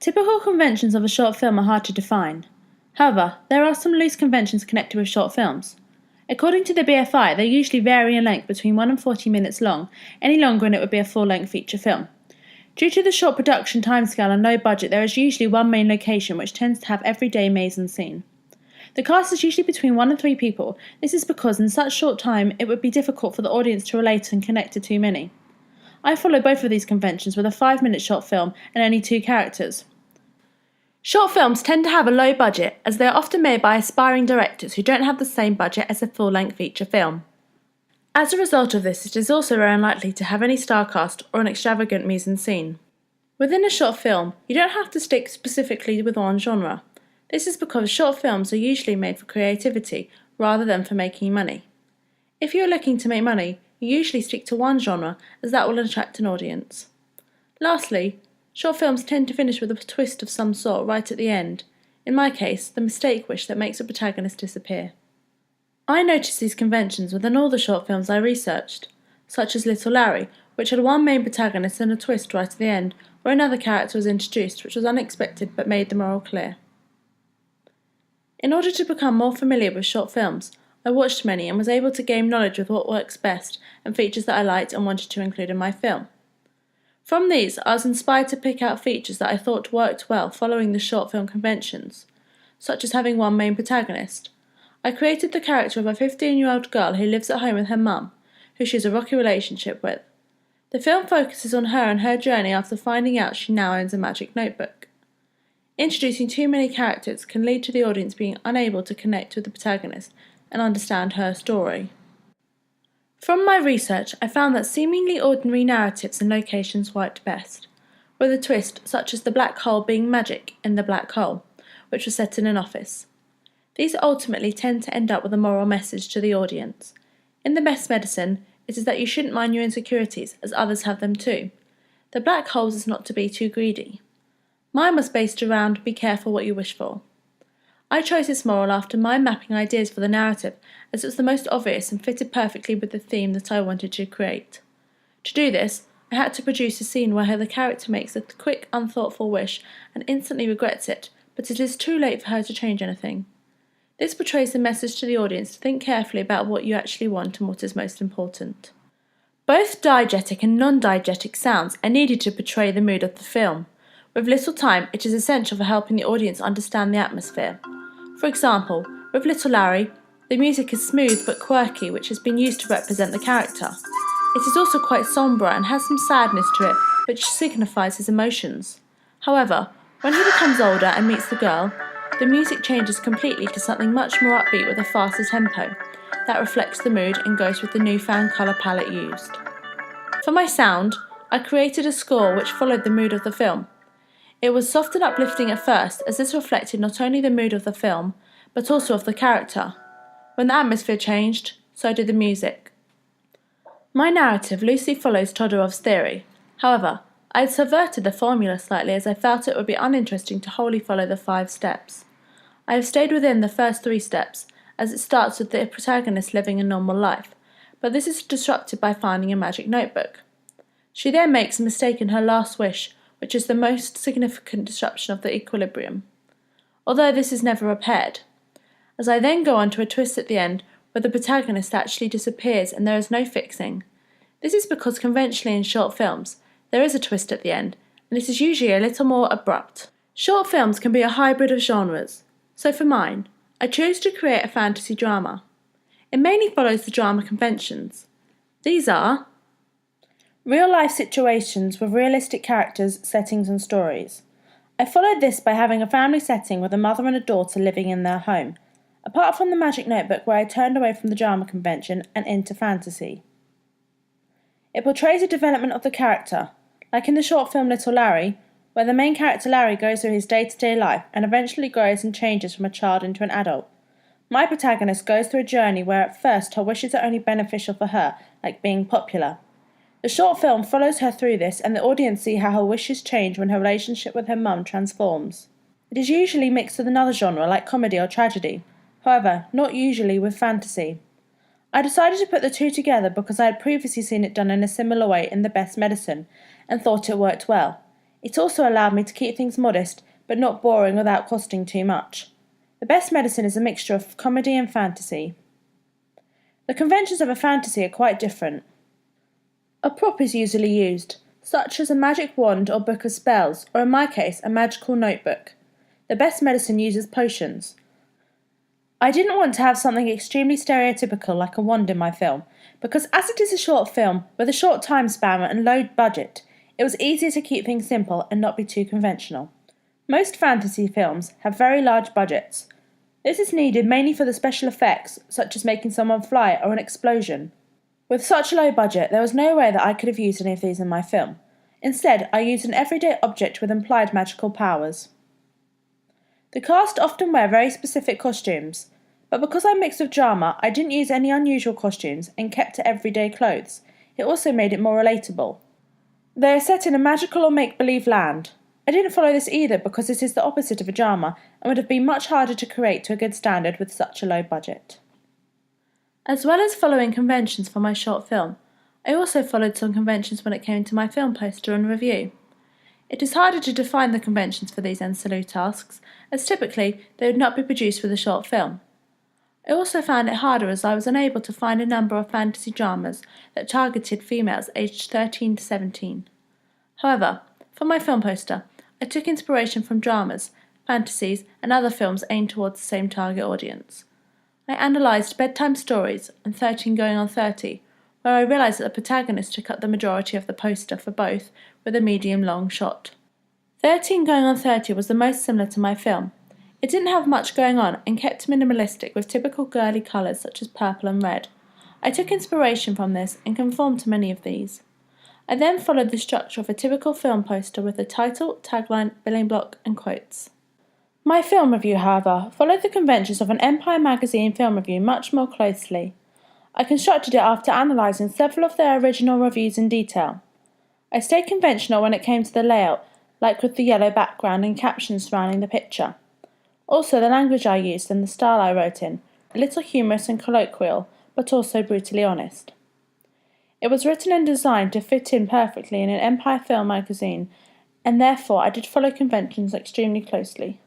Typical conventions of a short film are hard to define. However, there are some loose conventions connected with short films. According to the BFI, they usually vary in length between 1 and 40 minutes long. Any longer and it would be a full-length feature film. Due to the short production timescale and low budget, there is usually one main location which tends to have everyday mise en scene. The cast is usually between 1 and 3 people. This is because in such short time it would be difficult for the audience to relate and connect to too many. I follow both of these conventions with a 5-minute short film and only 2 characters. Short films tend to have a low budget as they are often made by aspiring directors who don't have the same budget as a full-length feature film. As a result of this, it is also very unlikely to have any star cast or an extravagant mise en scene. Within a short film, you don't have to stick specifically with one genre. This is because short films are usually made for creativity rather than for making money. If you are looking to make money, you usually stick to one genre as that will attract an audience. Lastly, short films tend to finish with a twist of some sort right at the end. In my case, the mistake wish that makes a protagonist disappear. I noticed these conventions within all the short films I researched, such as Little Larry, which had one main protagonist and a twist right at the end, where another character was introduced which was unexpected but made the moral clear. In order to become more familiar with short films, I watched many and was able to gain knowledge of what works best and features that I liked and wanted to include in my film. From these, I was inspired to pick out features that I thought worked well following the short film conventions, such as having one main protagonist. I created the character of a 15-year-old girl who lives at home with her mum, who she has a rocky relationship with. The film focuses on her and her journey after finding out she now owns a magic notebook. Introducing too many characters can lead to the audience being unable to connect with the protagonist and understand her story. From my research, I found that seemingly ordinary narratives and locations worked best, with a twist such as the black hole being magic in the black hole, which was set in an office. These ultimately tend to end up with a moral message to the audience. In The Best Medicine, it is that you shouldn't mind your insecurities, as others have them too. The black holes is not to be too greedy. Mine was based around be careful what you wish for. I chose this moral after mind mapping ideas for the narrative, as it was the most obvious and fitted perfectly with the theme that I wanted to create. To do this, I had to produce a scene where the character makes a quick, unthoughtful wish and instantly regrets it, but it is too late for her to change anything. This portrays the message to the audience to think carefully about what you actually want and what is most important. Both diegetic and non-diegetic sounds are needed to portray the mood of the film. With little time, it is essential for helping the audience understand the atmosphere. For example, with Little Larry, the music is smooth but quirky, which has been used to represent the character. It is also quite sombre and has some sadness to it, which signifies his emotions. However, when he becomes older and meets the girl, the music changes completely to something much more upbeat with a faster tempo that reflects the mood and goes with the newfound colour palette used. For my sound, I created a score which followed the mood of the film. It was soft and uplifting at first, as this reflected not only the mood of the film, but also of the character. When the atmosphere changed, so did the music. My narrative loosely follows Todorov's theory. However, I had subverted the formula slightly as I felt it would be uninteresting to wholly follow the 5 steps. I have stayed within the first 3 steps, as it starts with the protagonist living a normal life, but this is disrupted by finding a magic notebook. She then makes a mistake in her last wish, which is the most significant disruption of the equilibrium, although this is never repaired. As I then go on to a twist at the end, where the protagonist actually disappears and there is no fixing. This is because conventionally in short films, there is a twist at the end, and it is usually a little more abrupt. Short films can be a hybrid of genres, so for mine, I chose to create a fantasy drama. It mainly follows the drama conventions. These are real-life situations with realistic characters, settings and stories. I followed this by having a family setting with a mother and a daughter living in their home, apart from the magic notebook where I turned away from the drama convention and into fantasy. It portrays the development of the character, like in the short film Little Larry, where the main character Larry goes through his day-to-day life and eventually grows and changes from a child into an adult. My protagonist goes through a journey where at first her wishes are only beneficial for her, like being popular. The short film follows her through this and the audience see how her wishes change when her relationship with her mum transforms. It is usually mixed with another genre like comedy or tragedy, however, not usually with fantasy. I decided to put the two together because I had previously seen it done in a similar way in The Best Medicine and thought it worked well. It also allowed me to keep things modest, but not boring without costing too much. The Best Medicine is a mixture of comedy and fantasy. The conventions of a fantasy are quite different. A prop is usually used, such as a magic wand or book of spells, or in my case, a magical notebook. The Best Medicine uses potions. I didn't want to have something extremely stereotypical like a wand in my film, because as it is a short film with a short time span and low budget, it was easier to keep things simple and not be too conventional. Most fantasy films have very large budgets. This is needed mainly for the special effects, such as making someone fly or an explosion. With such a low budget, there was no way that I could have used any of these in my film. Instead, I used an everyday object with implied magical powers. The cast often wear very specific costumes, but because I mixed with drama, I didn't use any unusual costumes and kept to everyday clothes. It also made it more relatable. They are set in a magical or make-believe land. I didn't follow this either because it is the opposite of a drama and would have been much harder to create to a good standard with such a low budget. As well as following conventions for my short film, I also followed some conventions when it came to my film poster and review. It is harder to define the conventions for these ancillary tasks, as typically they would not be produced with a short film. I also found it harder as I was unable to find a number of fantasy dramas that targeted females aged 13 to 17. However, for my film poster, I took inspiration from dramas, fantasies, and other films aimed towards the same target audience. I analysed Bedtime Stories and 13 Going on 30, where I realised that the protagonist took up the majority of the poster for both with a medium-long shot. 13 Going on 30 was the most similar to my film. It didn't have much going on and kept minimalistic with typical girly colours such as purple and red. I took inspiration from this and conformed to many of these. I then followed the structure of a typical film poster with the title, tagline, billing block and quotes. My film review, however, followed the conventions of an Empire magazine film review much more closely. I constructed it after analysing several of their original reviews in detail. I stayed conventional when it came to the layout, like with the yellow background and captions surrounding the picture. Also, the language I used and the style I wrote in, a little humorous and colloquial, but also brutally honest. It was written and designed to fit in perfectly in an Empire film magazine, and therefore I did follow conventions extremely closely.